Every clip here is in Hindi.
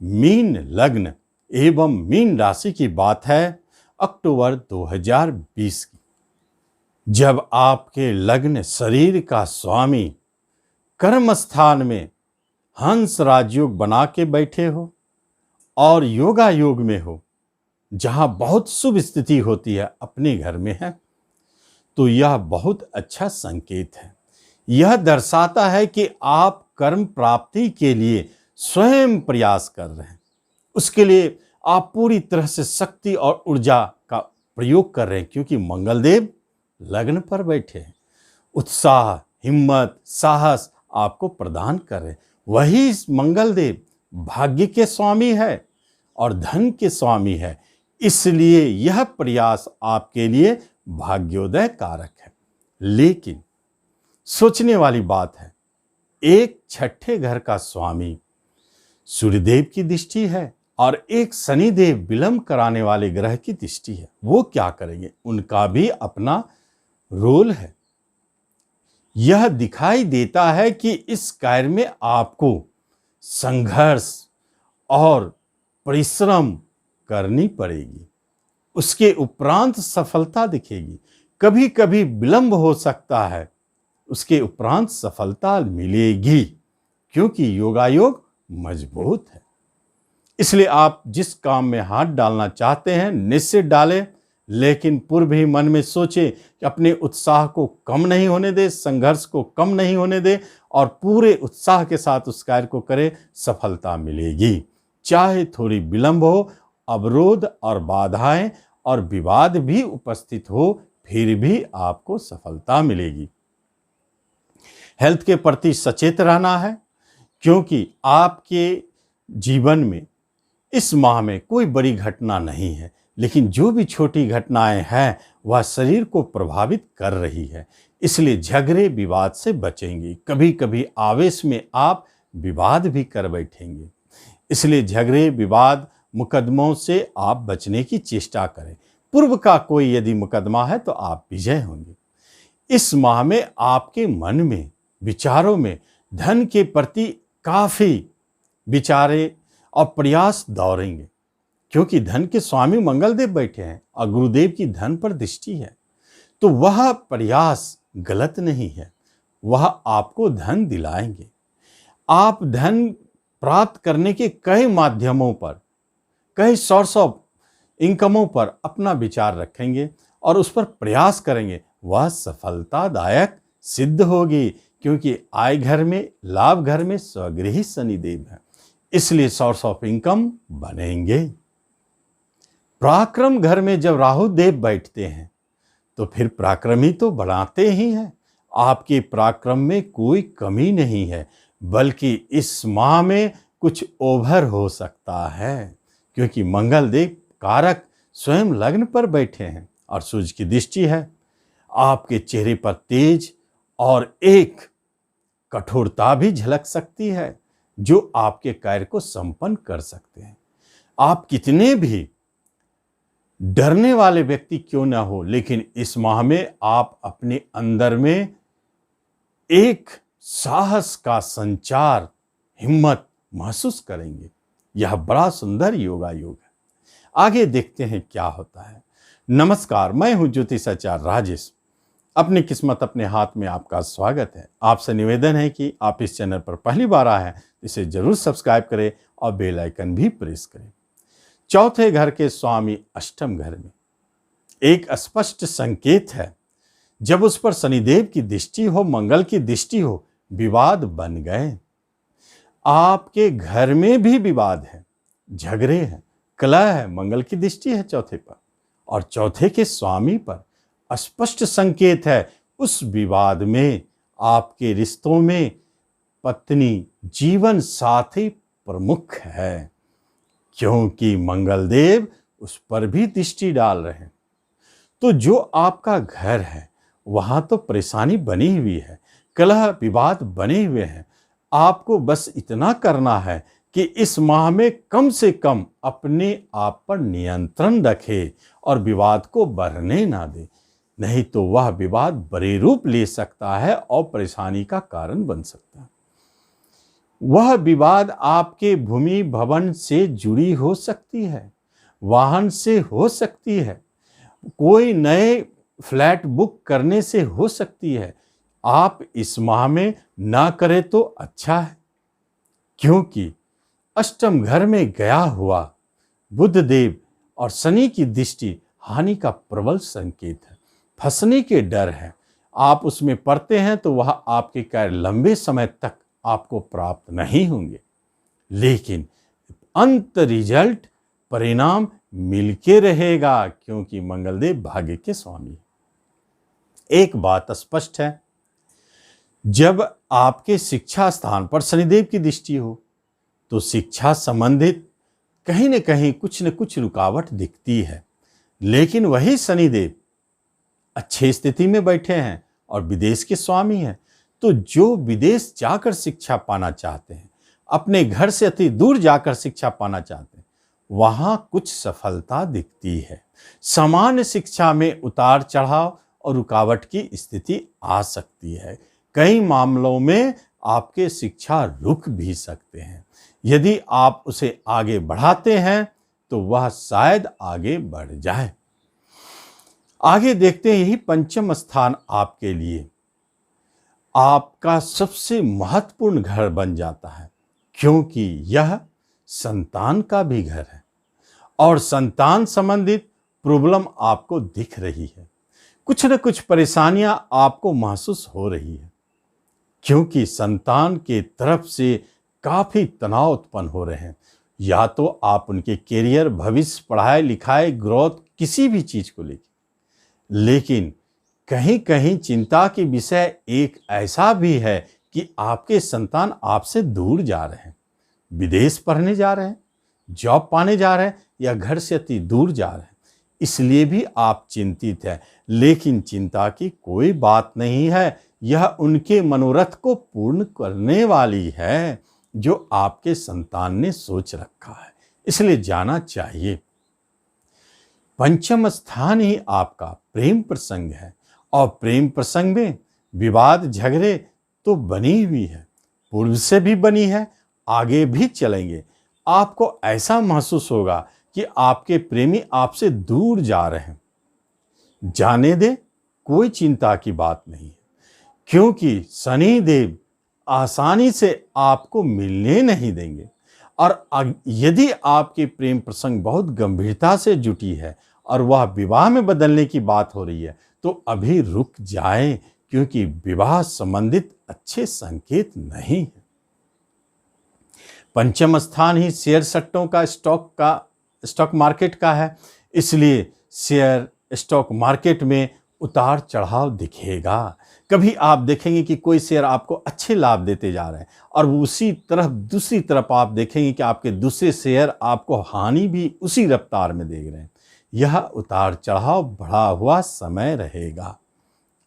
मीन लग्न एवं मीन राशि की बात है अक्टूबर 2020 की, जब आपके लग्न शरीर का स्वामी कर्म स्थान में हंस राजयोग बना के बैठे हो और योगा योग में हो, जहां बहुत शुभ स्थिति होती है अपने घर में है, तो यह बहुत अच्छा संकेत है। यह दर्शाता है कि आप कर्म प्राप्ति के लिए स्वयं प्रयास कर रहे हैं। उसके लिए आप पूरी तरह से शक्ति और ऊर्जा का प्रयोग कर रहे हैं, क्योंकि मंगलदेव लग्न पर बैठे हैं। उत्साह, हिम्मत, साहस आपको प्रदान कर रहे हैं। वही मंगलदेव भाग्य के स्वामी है और धन के स्वामी है, इसलिए यह प्रयास आपके लिए भाग्योदय कारक है। लेकिन सोचने वाली बात है, एक छठे घर का स्वामी सूर्यदेव की दृष्टि है और एक शनिदेव विलंब कराने वाले ग्रह की दृष्टि है। वो क्या करेंगे, उनका भी अपना रोल है। यह दिखाई देता है कि इस कार्य में आपको संघर्ष और परिश्रम करनी पड़ेगी, उसके उपरांत सफलता दिखेगी। कभी कभी विलंब हो सकता है, उसके उपरांत सफलता मिलेगी, क्योंकि योगायोग मजबूत है। इसलिए आप जिस काम में हाथ डालना चाहते हैं निश्चित डालें, लेकिन पूर्व ही मन में सोचें कि अपने उत्साह को कम नहीं होने दे, संघर्ष को कम नहीं होने दे और पूरे उत्साह के साथ उस कार्य को करें, सफलता मिलेगी। चाहे थोड़ी विलंब हो, अवरोध और बाधाएं और विवाद भी उपस्थित हो, फिर भी आपको सफलता मिलेगी। हेल्थ के प्रति सचेत रहना है, क्योंकि आपके जीवन में इस माह में कोई बड़ी घटना नहीं है, लेकिन जो भी छोटी घटनाएं हैं वह शरीर को प्रभावित कर रही है। इसलिए झगड़े विवाद से बचेंगे। कभी कभी आवेश में आप विवाद भी कर बैठेंगे, इसलिए झगड़े विवाद मुकदमों से आप बचने की चेष्टा करें। पूर्व का कोई यदि मुकदमा है तो आप विजय होंगे। इस माह में आपके मन में, विचारों में धन के प्रति काफी विचारे और प्रयास दौड़ेंगे, क्योंकि धन के स्वामी मंगलदेव बैठे हैं और गुरुदेव की धन पर दृष्टि है। तो वह प्रयास गलत नहीं है, वह आपको धन दिलाएंगे। आप धन प्राप्त करने के कई माध्यमों पर, कई सोर्स ऑफ इनकमों पर अपना विचार रखेंगे और उस पर प्रयास करेंगे, वह सफलतादायक सिद्ध होगी, क्योंकि आय घर में, लाभ घर में स्वगृही शनिदेव है, इसलिए सोर्स ऑफ इनकम बनेंगे। पराक्रम घर में जब राहु देव बैठते हैं तो फिर पराक्रमी तो बढ़ाते ही हैं। आपके पराक्रम में कोई कमी नहीं है, बल्कि इस माह में कुछ ओभर हो सकता है, क्योंकि मंगलदेव कारक स्वयं लग्न पर बैठे हैं और सूर्य की दृष्टि है। आपके चेहरे पर तेज और एक कठोरता भी झलक सकती है, जो आपके कार्य को संपन्न कर सकते हैं। आप कितने भी डरने वाले व्यक्ति क्यों ना हो, लेकिन इस माह में आप अपने अंदर में एक साहस का संचार, हिम्मत महसूस करेंगे। यह बड़ा सुंदर योगा योग है। आगे देखते हैं क्या होता है। नमस्कार, मैं हूं ज्योतिषाचार्य राजेश। अपनी किस्मत अपने हाथ में आपका स्वागत है। आपसे निवेदन है कि आप इस चैनल पर पहली बार आए हैं, इसे जरूर सब्सक्राइब करें और बेल आइकन भी प्रेस करें। चौथे घर के स्वामी अष्टम घर में एक स्पष्ट संकेत है। जब उस पर शनिदेव की दृष्टि हो, मंगल की दृष्टि हो, विवाद बन गए। आपके घर में भी विवाद है, झगड़े हैं, कलह है। मंगल की दृष्टि है चौथे पर और चौथे के स्वामी पर स्पष्ट संकेत है। उस विवाद में आपके रिश्तों में पत्नी, जीवन साथी प्रमुख है, क्योंकि मंगलदेव उस पर भी दृष्टि डाल रहे हैं। तो जो आपका घर है वहां तो परेशानी बनी हुई है, कलह विवाद बने हुए हैं। आपको बस इतना करना है कि इस माह में कम से कम अपने आप पर नियंत्रण रखे और विवाद को बढ़ने ना दे, नहीं तो वह विवाद बड़े रूप ले सकता है और परेशानी का कारण बन सकता है। वह विवाद आपके भूमि भवन से जुड़ी हो सकती है, वाहन से हो सकती है, कोई नए फ्लैट बुक करने से हो सकती है। आप इस माह में ना करें तो अच्छा है, क्योंकि अष्टम घर में गया हुआ बुध देव और शनि की दृष्टि हानि का प्रबल संकेत है। फंसने के डर है, आप उसमें पड़ते हैं तो वह आपके कार्य लंबे समय तक आपको प्राप्त नहीं होंगे, लेकिन अंत रिजल्ट परिणाम मिलके रहेगा, क्योंकि मंगलदेव भाग्य के स्वामी है। एक बात स्पष्ट है, जब आपके शिक्षा स्थान पर शनिदेव की दृष्टि हो तो शिक्षा संबंधित कहीं न कहीं कुछ न कुछ रुकावट दिखती है, लेकिन वही शनिदेव अच्छी स्थिति में बैठे हैं और विदेश के स्वामी हैं, तो जो विदेश जाकर शिक्षा पाना चाहते हैं, अपने घर से अति दूर जाकर शिक्षा पाना चाहते हैं, वहां कुछ सफलता दिखती है। सामान्य शिक्षा में उतार चढ़ाव और रुकावट की स्थिति आ सकती है। कई मामलों में आपके शिक्षा रुक भी सकते हैं। यदि आप उसे आगे बढ़ाते हैं तो वह शायद आगे बढ़ जाए। आगे देखते हैं, यही पंचम स्थान आपके लिए आपका सबसे महत्वपूर्ण घर बन जाता है, क्योंकि यह संतान का भी घर है और संतान संबंधित प्रॉब्लम आपको दिख रही है। कुछ न कुछ परेशानियां आपको महसूस हो रही है, क्योंकि संतान के तरफ से काफी तनाव उत्पन्न हो रहे हैं। या तो आप उनके कैरियर, भविष्य, पढ़ाई लिखाई, ग्रोथ, किसी भी चीज को लेकर, लेकिन कहीं कहीं चिंता की विषय एक ऐसा भी है कि आपके संतान आपसे दूर जा रहे हैं, विदेश पढ़ने जा रहे हैं, जॉब पाने जा रहे हैं, या घर से अति दूर जा रहे हैं। इसलिए भी आप चिंतित हैं, लेकिन चिंता की कोई बात नहीं है। यह उनके मनोरथ को पूर्ण करने वाली है जो आपके संतान ने सोच रखा है, इसलिए जाना चाहिए। पंचम स्थान ही आपका प्रेम प्रसंग है और प्रेम प्रसंग में विवाद झगड़े तो बनी हुई है, पूर्व से भी बनी है, आगे भी चलेंगे। आपको ऐसा महसूस होगा कि आपके प्रेमी आपसे दूर जा रहे हैं। जाने दे, कोई चिंता की बात नहीं है, क्योंकि शनि देव आसानी से आपको मिलने नहीं देंगे। और यदि आपके प्रेम प्रसंग बहुत गंभीरता से जुटी है और वह विवाह में बदलने की बात हो रही है, तो अभी रुक जाएं, क्योंकि विवाह संबंधित अच्छे संकेत नहीं है। पंचम स्थान ही शेयर सट्टों का, स्टॉक मार्केट का है, इसलिए शेयर स्टॉक मार्केट में उतार चढ़ाव दिखेगा। कभी आप देखेंगे कि कोई शेयर आपको अच्छे लाभ देते जा रहे हैं और उसी तरफ दूसरी तरफ आप देखेंगे कि आपके दूसरे शेयर आपको हानि भी उसी रफ्तार में दे रहे हैं। यह उतार चढ़ाव बढ़ा हुआ समय रहेगा।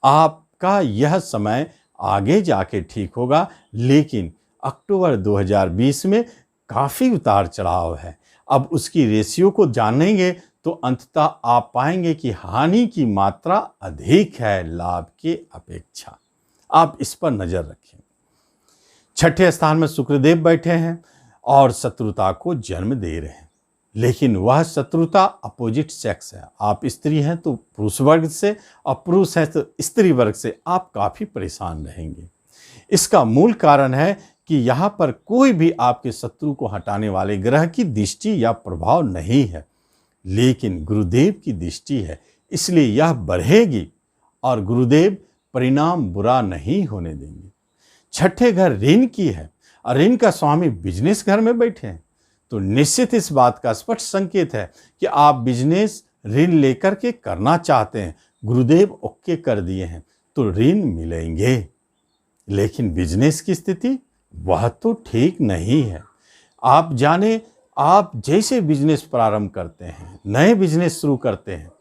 आपका यह समय आगे जाके ठीक होगा, लेकिन अक्टूबर 2020 में काफ़ी उतार चढ़ाव है। अब उसकी रेशियो को जानेंगे तो अंततः आप पाएंगे कि हानि की मात्रा अधिक है लाभ के अपेक्षा। आप इस पर नजर रखें। छठे स्थान में शुक्रदेव बैठे हैं और शत्रुता को जन्म दे रहे हैं, लेकिन वह शत्रुता अपोजिट सेक्स है। आप स्त्री हैं तो पुरुष वर्ग से, और पुरुष हैं तो स्त्री वर्ग से आप काफ़ी परेशान रहेंगे। इसका मूल कारण है कि यहाँ पर कोई भी आपके शत्रु को हटाने वाले ग्रह की दृष्टि या प्रभाव नहीं है, लेकिन गुरुदेव की दृष्टि है, इसलिए यह बढ़ेगी और गुरुदेव परिणाम बुरा नहीं होने देंगे। छठे घर ऋण की है और ऋण का स्वामी बिजनेस घर में बैठे हैं, तो निश्चित इस बात का स्पष्ट संकेत है कि आप बिजनेस ऋण लेकर के करना चाहते हैं। गुरुदेव ओके कर दिए हैं तो ऋण मिलेंगे, लेकिन बिजनेस की स्थिति वह तो ठीक नहीं है। आप जाने, आप जैसे बिजनेस प्रारंभ करते हैं, नए बिजनेस शुरू करते हैं,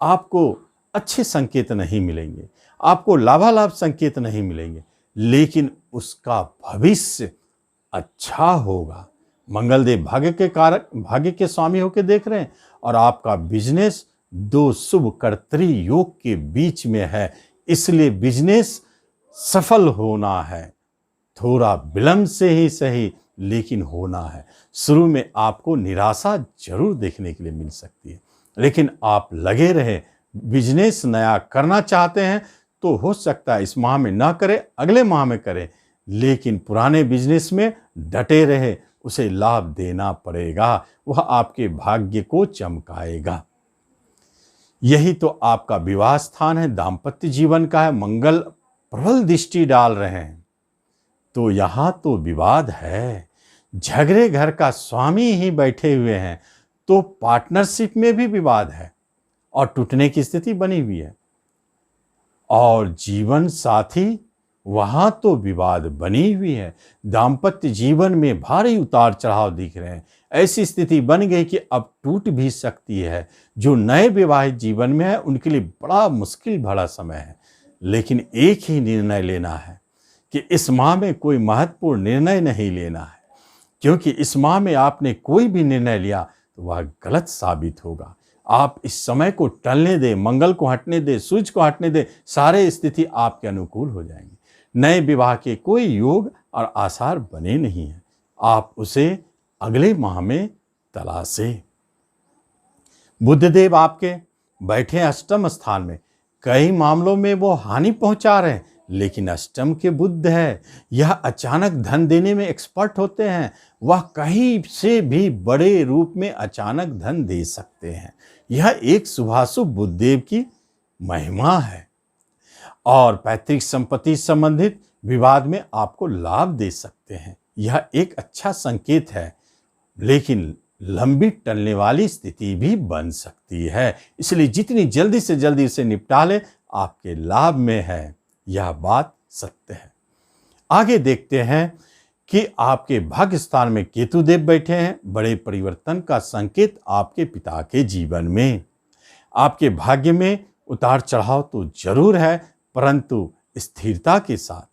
आपको अच्छे संकेत नहीं मिलेंगे, आपको लाभालाभ संकेत नहीं मिलेंगे, लेकिन उसका भविष्य अच्छा होगा। मंगलदेव भाग्य के कारक, भाग्य के स्वामी होकर देख रहे हैं और आपका बिजनेस दो शुभ कर्तरी योग के बीच में है, इसलिए बिजनेस सफल होना है। थोड़ा विलंब से ही सही, लेकिन होना है। शुरू में आपको निराशा जरूर देखने के लिए मिल सकती है, लेकिन आप लगे रहे। बिजनेस नया करना चाहते हैं तो हो सकता है इस माह में ना करें, अगले माह में करें, लेकिन पुराने बिजनेस में डटे रहे, उसे लाभ देना पड़ेगा। वह आपके भाग्य को चमकाएगा। यही तो आपका विवाह स्थान है, दाम्पत्य जीवन का है। मंगल प्रबल दृष्टि डाल रहे हैं तो यहां तो विवाद है। झगड़े घर का स्वामी ही बैठे हुए हैं तो पार्टनरशिप में भी विवाद है और टूटने की स्थिति बनी हुई है। और जीवन साथी, वहां तो विवाद बनी हुई है। दाम्पत्य जीवन में भारी उतार चढ़ाव दिख रहे हैं। ऐसी स्थिति बन गई कि अब टूट भी सकती है। जो नए विवाहित जीवन में है उनके लिए बड़ा मुश्किल भरा समय है, लेकिन एक ही निर्णय लेना है कि इस माह में कोई महत्वपूर्ण निर्णय नहीं लेना है, क्योंकि इस माह में आपने कोई भी निर्णय लिया तो वह गलत साबित होगा। आप इस समय को टलने दें, मंगल को हटने दें, सूर्य को हटने दें, सारे स्थिति आपके अनुकूल हो जाएंगे। नए विवाह के कोई योग और आसार बने नहीं हैं। आप उसे अगले माह में तलाशें। बुधदेव आपके बैठे अष्टम स्थान में। कई मामलों में वो हानि पहुंचा रहे हैं, लेकिन अष्टम के बुध है। यह अचानक धन देने में एक्सपर्ट होते हैं। वह कहीं से भी बड़े रूप में अचानक धन दे सकते हैं। यह एक शुभाशुभ बुधदेव की महिमा है। और पैतृक संपत्ति संबंधित विवाद में आपको लाभ दे सकते हैं। यह एक अच्छा संकेत है, लेकिन लंबी टलने वाली स्थिति भी बन सकती है। इसलिए जितनी जल्दी से जल्दी इसे निपटा ले, आपके लाभ में है। यह बात सत्य है। आगे देखते हैं कि आपके भाग्य स्थान में केतु देव बैठे हैं। बड़े परिवर्तन का संकेत आपके पिता के जीवन में। आपके भाग्य में उतार चढ़ाव तो जरूर है, परंतु स्थिरता के साथ।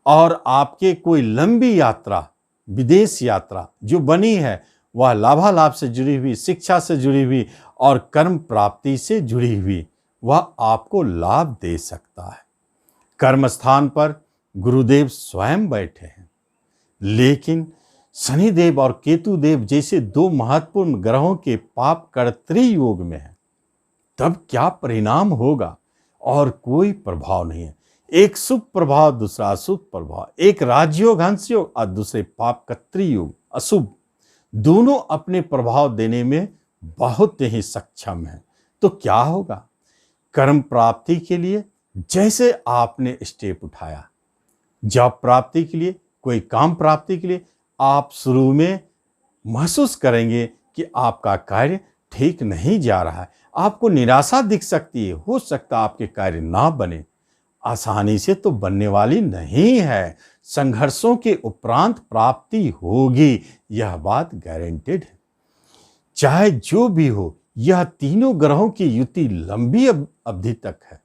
और आपके कोई लंबी यात्रा, विदेश यात्रा जो बनी है, वह लाभालाभ से जुड़ी हुई, शिक्षा से जुड़ी हुई और कर्म प्राप्ति से जुड़ी हुई, वह आपको लाभ दे सकता है। कर्म स्थान पर गुरुदेव स्वयं बैठे हैं, लेकिन शनिदेव और केतु देव जैसे दो महत्वपूर्ण ग्रहों के पाप कर्तृ योग में है। तब क्या परिणाम होगा? और कोई प्रभाव नहीं है। एक शुभ प्रभाव, दूसरा अशुभ प्रभाव। एक राजयोग हंस योग और दूसरे पाप कर्तृ योग अशुभ। दोनों अपने प्रभाव देने में बहुत ही सक्षम है। तो क्या होगा? कर्म प्राप्ति के लिए जैसे आपने स्टेप उठाया, जॉब प्राप्ति के लिए, कोई काम प्राप्ति के लिए, आप शुरू में महसूस करेंगे कि आपका कार्य ठीक नहीं जा रहा है। आपको निराशा दिख सकती है। हो सकता है आपके कार्य ना बने। आसानी से तो बनने वाली नहीं है। संघर्षों के उपरांत प्राप्ति होगी, यह बात गारंटेड है। चाहे जो भी हो, यह तीनों ग्रहों की युति लंबी अवधि तक है।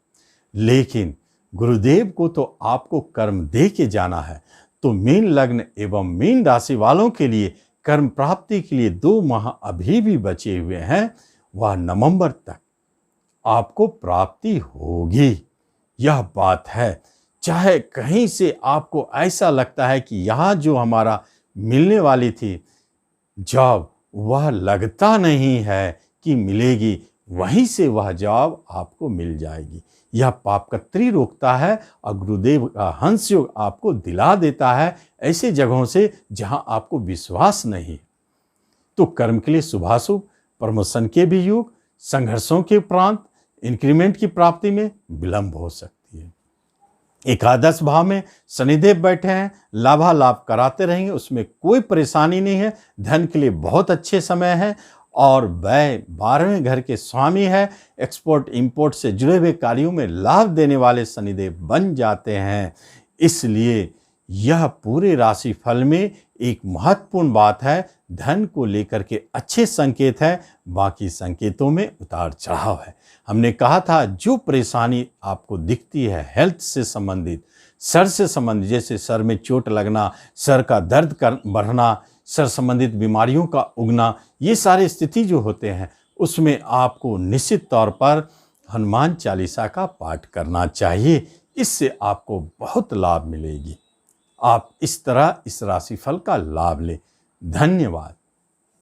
लेकिन गुरुदेव को तो आपको कर्म दे के जाना है। तो मीन लग्न एवं मीन राशि वालों के लिए कर्म प्राप्ति के लिए 2 माह अभी भी बचे हुए हैं। वह नवंबर तक आपको प्राप्ति होगी, यह बात है। चाहे कहीं से आपको ऐसा लगता है कि यहाँ जो हमारा मिलने वाली थी जॉब, वह लगता नहीं है कि मिलेगी, वहीं से वह जॉब आपको मिल जाएगी। यह पाप कर्तृ रोकता है और गुरुदेव का हंस योग आपको दिला देता है ऐसे जगहों से जहां आपको विश्वास नहीं। तो कर्म के लिए शुभाशुभ, प्रमोशन के भी योग, संघर्षों के उपरांत इंक्रीमेंट की प्राप्ति में विलंब हो सकती है। एकादश भाव में शनिदेव बैठे हैं, लाभालाभ कराते रहेंगे, उसमें कोई परेशानी नहीं है। धन के लिए बहुत अच्छे समय है। और व्यय 12वें घर के स्वामी है। एक्सपोर्ट इंपोर्ट से जुड़े हुए कार्यों में लाभ देने वाले शनिदेव बन जाते हैं। इसलिए यह पूरे राशि फल में एक महत्वपूर्ण बात है। धन को लेकर के अच्छे संकेत है, बाकी संकेतों में उतार चढ़ाव है। हमने कहा था जो परेशानी आपको दिखती है हेल्थ से संबंधित, सर से संबंधित, जैसे सर में चोट लगना, सर का दर्द बढ़ना, सर संबंधित बीमारियों का उगना, ये सारी स्थिति जो होते हैं उसमें आपको निश्चित तौर पर हनुमान चालीसा का पाठ करना चाहिए। इससे आपको बहुत लाभ मिलेगी। आप इस तरह इस राशिफल का लाभ लें। धन्यवाद।